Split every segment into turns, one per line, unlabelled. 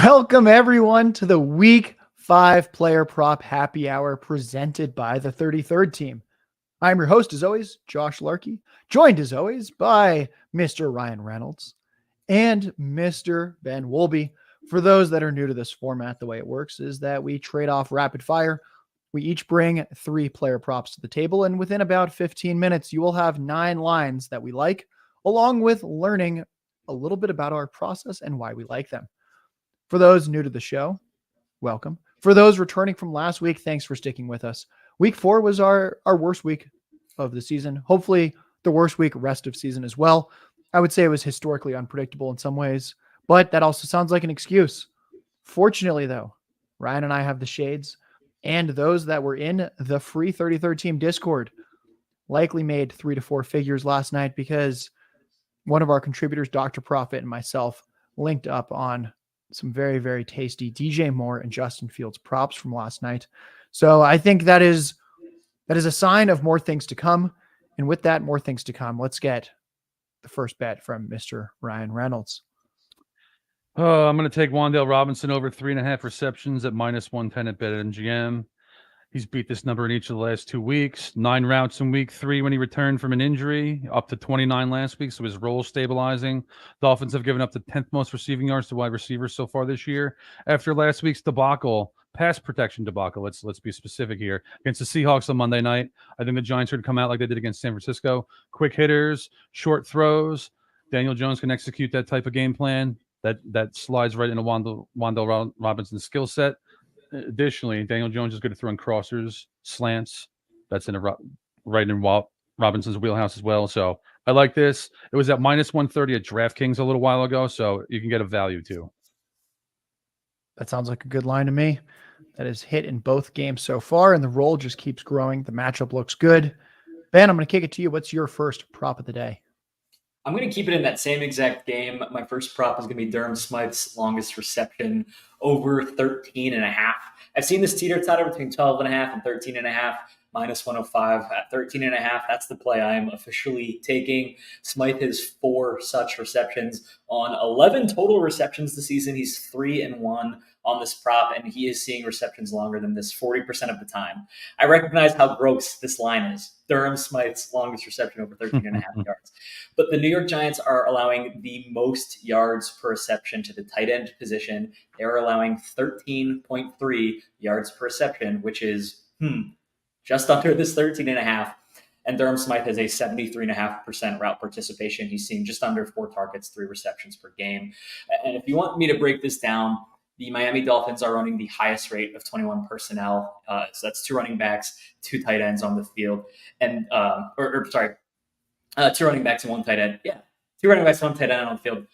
Welcome everyone to the Week 5 Player Prop Happy Hour presented by the 33rd Team. I'm your host as always, Josh Larky, joined as always by Mr. Ryan Reynolds and Mr. Ben Wolby. For those that are new to this format, the way it works is that we trade off rapid fire. We each bring 3 player props to the table, and within about 15 minutes, you will have 9 lines that we like, along with learning a little bit about our process and why we like them. For those new to the show, welcome. For those returning from last week, thanks for sticking with us. Week 4 was our worst week of the season. Hopefully the worst week rest of season as well. I would say it was historically unpredictable in some ways, but that also sounds like an excuse. Fortunately though, Ryan and I have the shades, and those that were in the free 33rd Team Discord likely made 3 to 4 figures last night because one of our contributors, Dr. Profit, and myself linked up on some very, very tasty DJ Moore and Justin Fields props from last night. So I think that is a sign of more things to come. And with that, more things to come, let's get the first bet from Mr. Ryan Reynolds.
Oh, I'm going to take Wan'Dale Robinson over 3.5 receptions at -110 at BetMGM. He's beat this number in each of the last 2 weeks. 9 routes in week 3 when he returned from an injury, up to 29 last week, so his role stabilizing. Dolphins have given up the 10th most receiving yards to wide receivers so far this year. After last week's debacle, pass protection debacle, let's be specific here, against the Seahawks on Monday night, I think the Giants are going to come out like they did against San Francisco. Quick hitters, short throws. Daniel Jones can execute that type of game plan. That slides right into Wan'Dale Robinson's skill set. Additionally, Daniel Jones is good at throwing crossers, slants. That's right in Robinson's wheelhouse as well. So I like this. It was at -130 at DraftKings a little while ago, so you can get a value too.
That sounds like a good line to me. That is hit in both games so far, and the roll just keeps growing. The matchup looks good. Ben, I'm going to kick it to you. What's your first prop of the day?
I'm going to keep it in that same exact game. My first prop is going to be Durham Smythe's longest reception over 13.5. I've seen this teeter-totter between 12.5 and 13.5, -105 at 13.5. That's the play I'm officially taking. Smythe has 4 such receptions on 11 total receptions this season. He's 3-1 on this prop, and he is seeing receptions longer than this 40% of the time. I recognize how gross this line is. Durham Smythe's longest reception over 13.5 yards. But the New York Giants are allowing the most yards per reception to the tight end position. They're allowing 13.3 yards per reception, which is just under this 13.5. And Durham Smythe has a 73.5% route participation. He's seeing just under 4 targets, 3 receptions per game. And if you want me to break this down, the Miami Dolphins are running the highest rate of 21 personnel. So that's 2 running backs, 2 tight ends on the field, and 2 running backs and 1 tight end. Yeah, 2 running backs, 1 tight end on the field.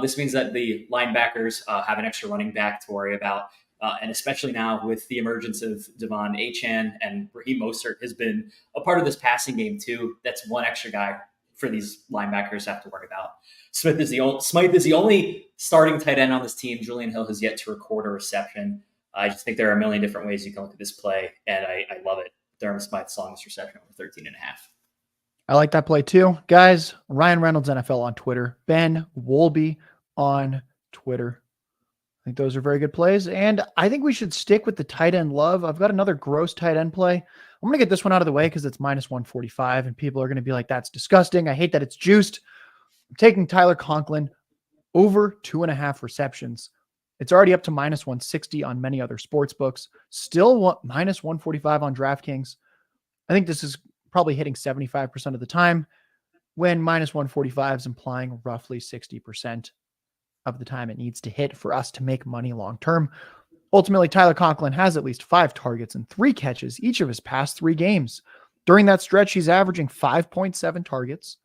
This means that the linebackers have an extra running back to worry about. And especially now with the emergence of Devon Achane and Raheem Mostert has been a part of this passing game too. That's 1 extra guy for these linebackers to have to worry about. Smythe is the only starting tight end on this team. Julian Hill has yet to record a reception. I just think there are a million different ways you can look at this play, and I love it. Durham Smythe's longest reception over 13.5.
I like that play too. Guys, Ryan Reynolds NFL on Twitter, Ben Wolby on Twitter. I think those are very good plays, and I think we should stick with the tight end love. I've got another gross tight end play. I'm going to get this one out of the way because it's -145, and people are going to be like, that's disgusting. I hate that it's juiced. I'm taking Tyler Conklin over 2.5 receptions. It's already up to -160 on many other sports books. Still -145 on DraftKings. I think this is probably hitting 75% of the time, when -145 is implying roughly 60% of the time it needs to hit for us to make money long-term. Ultimately, Tyler Conklin has at least 5 targets and 3 catches each of his past 3 games. During that stretch, he's averaging 5.7 targets,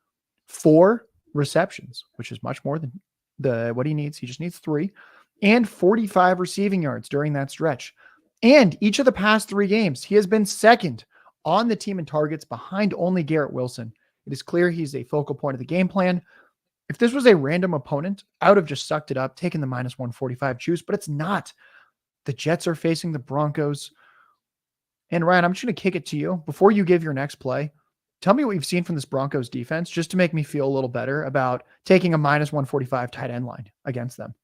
4 receptions, which is much more than what he needs. He just needs 3, and 45 receiving yards during that stretch. And each of the past 3 games, he has been second on the team in targets behind only Garrett Wilson. It is clear he's a focal point of the game plan. If this was a random opponent, I would have just sucked it up, taken the -145 juice, but it's not. The Jets are facing the Broncos. And Ryan, I'm just going to kick it to you. Before you give your next play, tell me what you've seen from this Broncos defense, just to make me feel a little better about taking a -145 tight end line against them.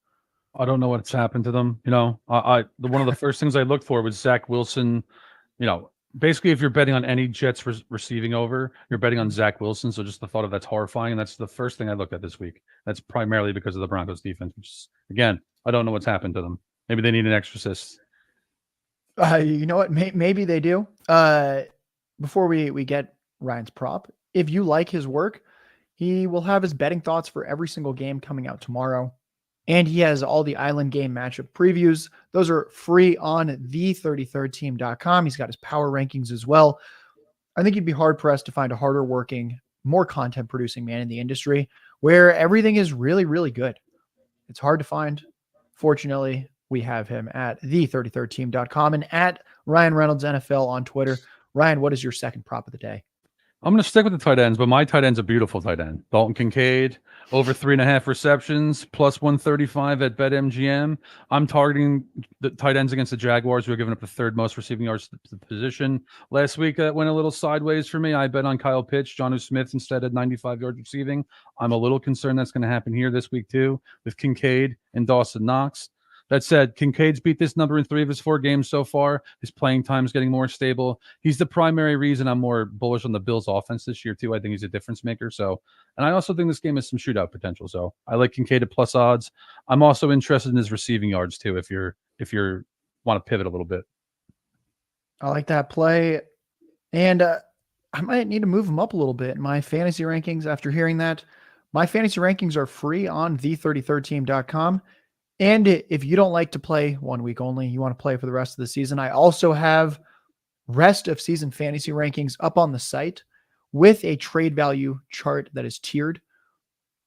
I don't know what's happened to them. One of the first things I looked for was Zach Wilson. Basically, if you're betting on any Jets receiving over, you're betting on Zach Wilson. So just the thought of that's horrifying. And that's the first thing I looked at this week. That's primarily because of the Broncos defense, which is, again, I don't know what's happened to them. Maybe they need an exorcist.
You know what? Maybe they do. Before we get Ryan's prop, if you like his work, he will have his betting thoughts for every single game coming out tomorrow. And he has all the island game matchup previews. Those are free on the33rdteam.com. He's got his power rankings as well. I think you'd be hard pressed to find a harder working, more content producing man in the industry where everything is really, really good. It's hard to find. Fortunately, we have him at the33rdteam.com and at Ryan Reynolds NFL on Twitter. Ryan, what is your second prop of the day?
I'm going to stick with the tight ends, but my tight end's a beautiful tight end. Dalton Kincaid, over 3.5 receptions, plus 135 at BetMGM. I'm targeting the tight ends against the Jaguars, who are giving up the third most receiving yards to the position. Last week, that went a little sideways for me. I bet on Kyle Pitts, Jonnu Smith instead at 95 yards receiving. I'm a little concerned that's going to happen here this week, too, with Kincaid and Dawson Knox. That said, Kincaid's beat this number in 3 of his 4 games so far. His playing time is getting more stable. He's the primary reason I'm more bullish on the Bills' offense this year, too. I think he's a difference maker. And I also think this game has some shootout potential. So I like Kincaid at plus odds. I'm also interested in his receiving yards, too, if you want to pivot a little bit.
I like that play. And I might need to move him up a little bit in my fantasy rankings after hearing that. My fantasy rankings are free on the33rdteam.com. And if you don't like to play 1 week only, you want to play for the rest of the season, I also have rest of season fantasy rankings up on the site with a trade value chart that is tiered.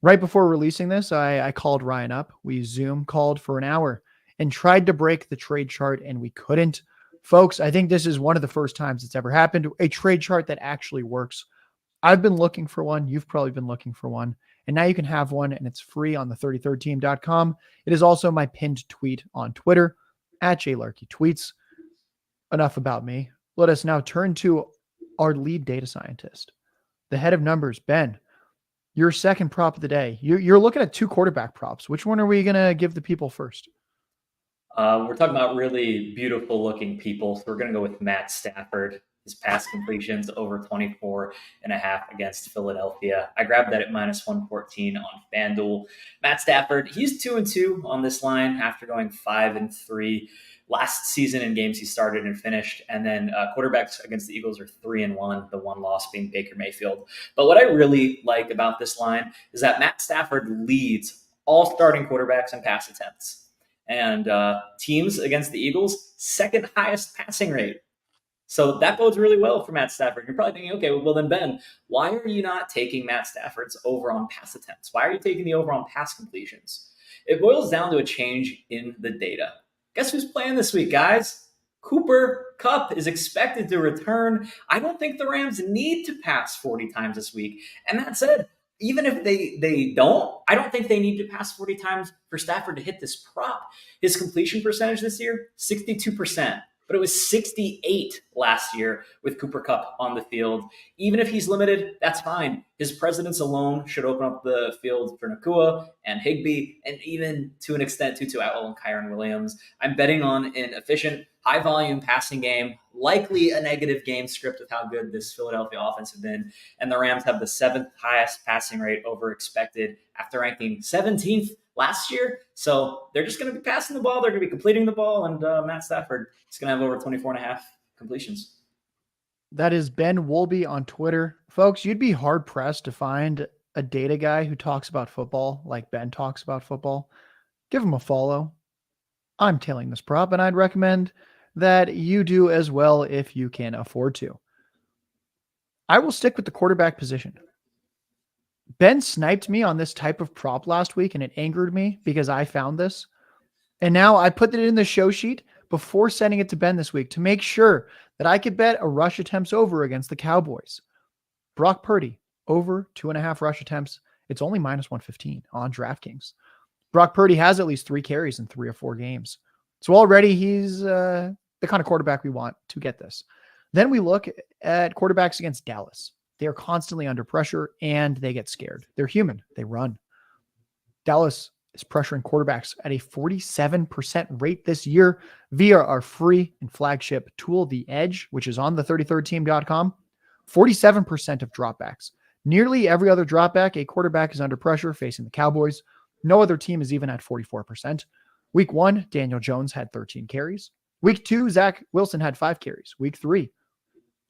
Right before releasing this, I called Ryan up. We Zoom called for an hour and tried to break the trade chart, and we couldn't. Folks, I think this is one of the first times it's ever happened. A trade chart that actually works. I've been looking for one. You've probably been looking for one. And now you can have one, and it's free on the 33rdteam.com. It is also my pinned tweet on Twitter, at JLarkyTweets. Enough about me. Let us now turn to our lead data scientist, the head of numbers, Ben. Your second prop of the day. You're looking at 2 quarterback props. Which one are we going to give the people first?
We're talking about really beautiful looking people. So we're going to go with Matt Stafford. His pass completions over 24.5 against Philadelphia. I grabbed that at minus 114 on FanDuel. Matt Stafford, he's 2-2 on this line after going 5-3 last season in games he started and finished. And then quarterbacks against the Eagles are 3-1, the one loss being Baker Mayfield. But what I really like about this line is that Matt Stafford leads all starting quarterbacks in pass attempts. And teams against the Eagles, second highest passing rate. So that bodes really well for Matt Stafford. You're probably thinking, okay, well then, Ben, why are you not taking Matt Stafford's over on pass attempts? Why are you taking the over on pass completions? It boils down to a change in the data. Guess who's playing this week, guys? Cooper Kupp is expected to return. I don't think the Rams need to pass 40 times this week. And that said, even if they don't, I don't think they need to pass 40 times for Stafford to hit this prop. His completion percentage this year, 62%. But it was 68 last year with Cooper Kupp on the field. Even if he's limited, that's fine. His presence alone should open up the field for Nakua and Higbee, and even to an extent, Tutu Atwell and Kyron Williams. I'm betting on an efficient, high-volume passing game, likely a negative game script with how good this Philadelphia offense has been. And the Rams have the 7th highest passing rate over expected after ranking 17th last year. So they're just going to be passing the ball. They're going to be completing the ball. And Matt Stafford is going to have over 24.5 completions.
That is Ben Wolby on Twitter. Folks, you'd be hard pressed to find a data guy who talks about football like Ben talks about football. Give him a follow. I'm tailing this prop, and I'd recommend that you do as well if you can afford to. I will stick with the quarterback position. Ben sniped me on this type of prop last week, and it angered me because I found this. And now I put it in the show sheet before sending it to Ben this week to make sure that I could bet a rush attempts over against the Cowboys. Brock Purdy, over 2.5 rush attempts. It's only minus 115 on DraftKings. Brock Purdy has at least 3 carries in 3 or 4 games. So already he's the kind of quarterback we want to get this. Then we look at quarterbacks against Dallas. They are constantly under pressure and they get scared. They're human. They run. Dallas is pressuring quarterbacks at a 47% rate this year via our free and flagship tool, The Edge, which is on the 33rdteam.com. 47% of dropbacks. Nearly every other dropback, a quarterback is under pressure facing the Cowboys. No other team is even at 44%. Week 1, Daniel Jones had 13 carries. Week 2, Zach Wilson had 5 carries. Week 3,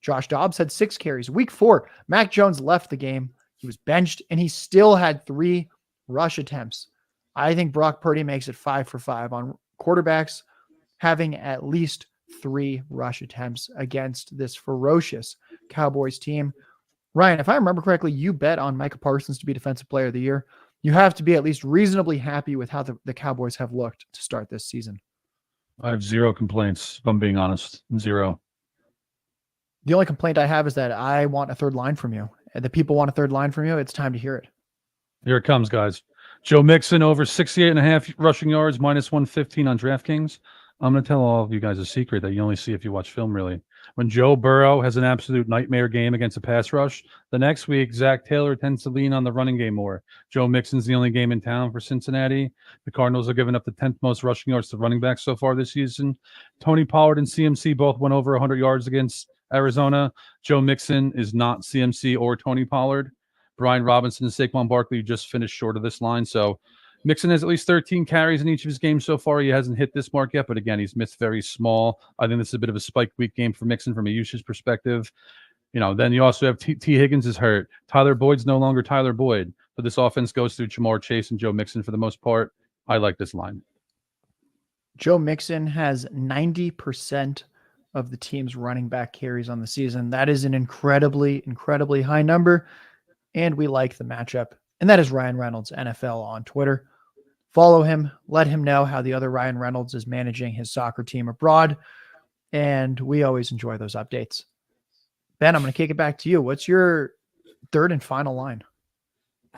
Josh Dobbs had 6 carries. Week 4, Mac Jones left the game. He was benched, and he still had 3 rush attempts. I think Brock Purdy makes it 5 for 5 on quarterbacks having at least 3 rush attempts against this ferocious Cowboys team. Ryan, if I remember correctly, you bet on Micah Parsons to be Defensive Player of the Year. You have to be at least reasonably happy with how the Cowboys have looked to start this season.
I have 0 complaints, if I'm being honest. 0.
The only complaint I have is that I want a third line from you. The people want a third line from you. It's time to hear it.
Here it comes, guys. Joe Mixon over 68.5 rushing yards, minus 115 on DraftKings. I'm going to tell all of you guys a secret that you only see if you watch film, really. When Joe Burrow has an absolute nightmare game against a pass rush, the next week, Zach Taylor tends to lean on the running game more. Joe Mixon's the only game in town for Cincinnati. The Cardinals have given up the 10th most rushing yards to running backs so far this season. Tony Pollard and CMC both went over 100 yards against Arizona. Joe Mixon is not CMC or Tony Pollard. Brian Robinson and Saquon Barkley just finished short of this line. So Mixon has at least 13 carries in each of his games so far. He hasn't hit this mark yet, but again, he's missed very small. I think this is a bit of a spike week game for Mixon from a usage perspective. Then you also have T. Higgins is hurt. Tyler Boyd's no longer Tyler Boyd, but this offense goes through Jamar Chase and Joe Mixon for the most part. I like this line.
Joe Mixon has 90% of the team's running back carries on the season. That is an incredibly, incredibly high number, and we like the matchup. And that is Ryan Reynolds, NFL, on Twitter. Follow him. Let him know how the other Ryan Reynolds is managing his soccer team abroad. And we always enjoy those updates. Ben, I'm going to kick it back to you. What's your third and final line?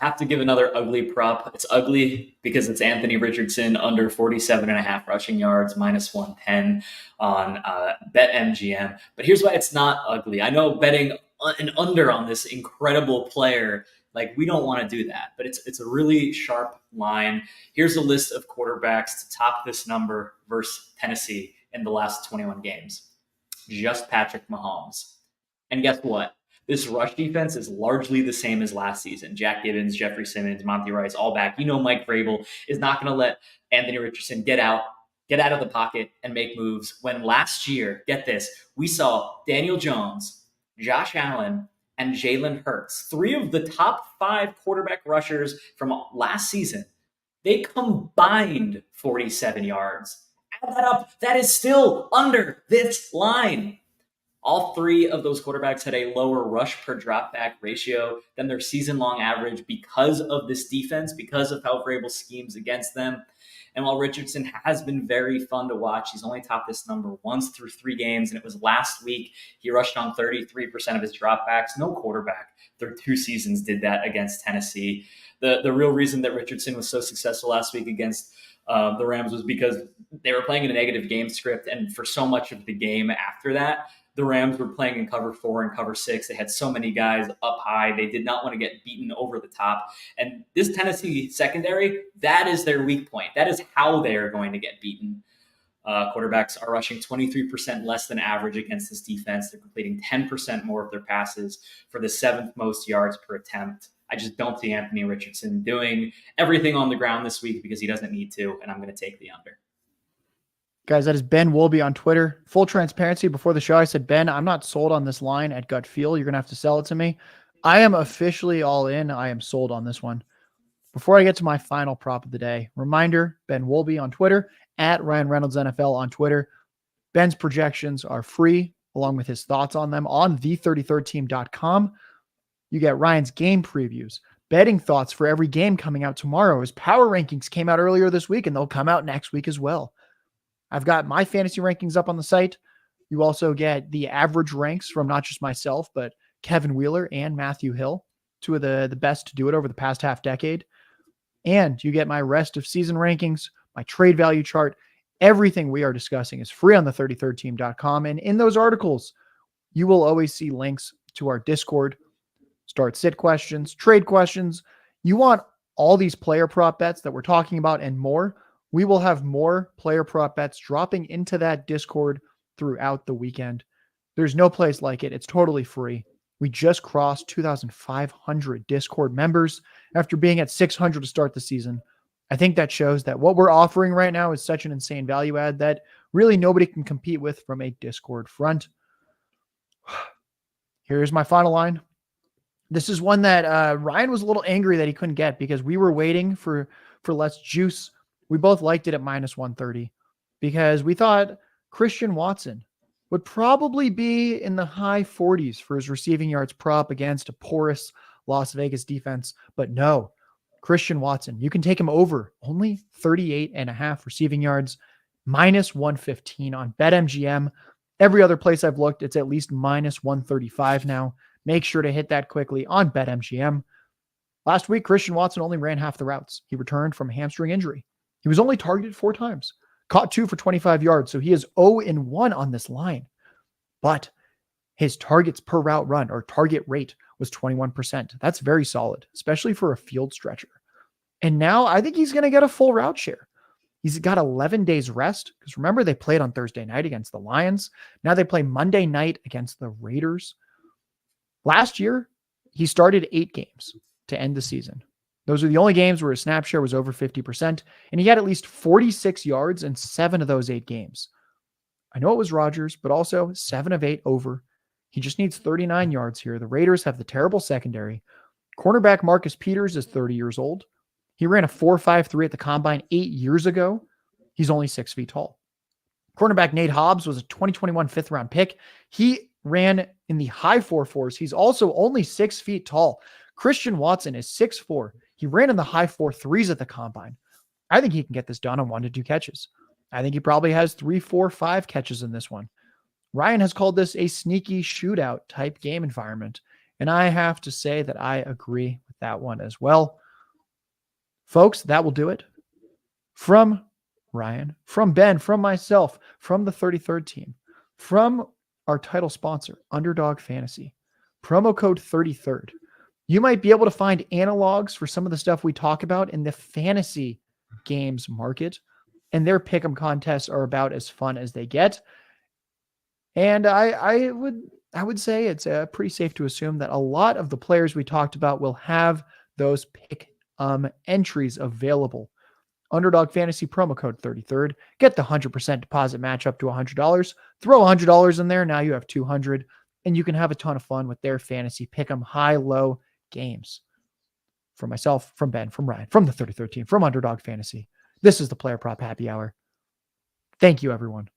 I have to give another ugly prop. It's ugly because it's Anthony Richardson under 47.5 rushing yards, minus 110 on BetMGM. But here's why it's not ugly. I know betting an under on this incredible player, like, we don't want to do that, but it's a really sharp line. Here's a list of quarterbacks to top this number versus Tennessee in the last 21 games. Just Patrick Mahomes. And guess what? This rush defense is largely the same as last season. Jack Gibbons, Jeffrey Simmons, Monty Rice, all back. Mike Vrabel is not going to let Anthony Richardson get out of the pocket and make moves. When last year, get this, we saw Daniel Jones, Josh Allen, and Jalen Hurts, 3 of the top 5 quarterback rushers from last season, they combined 47 yards. Add that up, that is still under this line. All 3 of those quarterbacks had a lower rush per dropback ratio than their season-long average because of this defense, because of how Vrabel schemes against them. And while Richardson has been very fun to watch, he's only topped this number once through 3 games, and it was last week. He rushed on 33% of his dropbacks. No quarterback through 2 seasons did that against Tennessee. The real reason that Richardson was so successful last week against the Rams was because they were playing in a negative game script, and for so much of the game after that, the Rams were playing in cover 4 and cover 6. They had so many guys up high. They did not want to get beaten over the top. And this Tennessee secondary, that is their weak point. That is how they are going to get beaten. Quarterbacks are rushing 23% less than average against this defense. They're completing 10% more of their passes for the 7th most yards per attempt. I just don't see Anthony Richardson doing everything on the ground this week because he doesn't need to, and I'm going to take the under.
Guys, that is Ben Wolby on Twitter. Full transparency, before the show, I said, Ben, I'm not sold on this line at gut feel. You're going to have to sell it to me. I am officially all in. I am sold on this one. Before I get to my final prop of the day, reminder, Ben Wolby on Twitter, at Ryan Reynolds NFL on Twitter. Ben's projections are free, along with his thoughts on them on the33rdteam.com. You get Ryan's game previews, betting thoughts for every game coming out tomorrow. His power rankings came out earlier this week, and they'll come out next week as well. I've got my fantasy rankings up on the site. You also get the average ranks from not just myself, but Kevin Wheeler and Matthew Hill, 2 of the best to do it over the past half decade. And you get my rest of season rankings, my trade value chart. Everything we are discussing is free on the 33rdteam.com. And in those articles, you will always see links to our Discord, start sit questions, trade questions. You want all these player prop bets that we're talking about and more, we will have more player prop bets dropping into that Discord throughout the weekend. There's no place like it. It's totally free. We just crossed 2,500 Discord members after being at 600 to start the season. I think that shows that what we're offering right now is such an insane value add that really nobody can compete with from a Discord front. Here's my final line. This is one that Ryan was a little angry that he couldn't get because we were waiting for less juice. We both liked it at minus 130 because we thought Christian Watson would probably be in the high 40s for his receiving yards prop against a porous Las Vegas defense. But no, Christian Watson, you can take him over only 38.5 receiving yards, minus 115 on BetMGM. Every other place I've looked, it's at least minus 135 now. Make sure to hit that quickly on BetMGM. Last week, Christian Watson only ran half the routes. He returned from a hamstring injury. He was only targeted 4 times, caught 2 for 25 yards. So he is 0-1 on this line. But his targets per route run or target rate was 21%. That's very solid, especially for a field stretcher. And now I think he's going to get a full route share. He's got 11 days rest because remember they played on Thursday night against the Lions. Now they play Monday night against the Raiders. Last year, he started 8 games to end the season. Those are the only games where his snap share was over 50%, and he had at least 46 yards in 7 of those 8 games. I know it was Rodgers, but also 7 of 8 over. He just needs 39 yards here. The Raiders have the terrible secondary. Cornerback Marcus Peters is 30 years old. He ran a 4.53 at the combine 8 years ago. He's only 6 feet tall. Cornerback Nate Hobbs was a 2021 fifth-round pick. He ran in the high 4.4s. He's also only 6 feet tall. Christian Watson is 6'4". He ran in the high 4.3s at the combine. I think he can get this done on 1 to 2 catches. I think he probably has 3, 4, 5 catches in this one. Ryan has called this a sneaky shootout type game environment. And I have to say that I agree with that one as well. Folks, that will do it. From Ryan, from Ben, from myself, from the 33rd team, from our title sponsor, Underdog Fantasy, promo code 33rd. You might be able to find analogs for some of the stuff we talk about in the fantasy games market, and their pick'em contests are about as fun as they get. And I would say it's pretty safe to assume that a lot of the players we talked about will have those pick'em entries available. Underdog Fantasy promo code 33rd. Get the 100% deposit match up to $100. Throw $100 in there. Now you have $200, and you can have a ton of fun with their fantasy pick'em high-low games. From myself, from Ben, from Ryan, from the 33rd team, from Underdog Fantasy. This is the Player Prop Happy Hour. Thank you, everyone.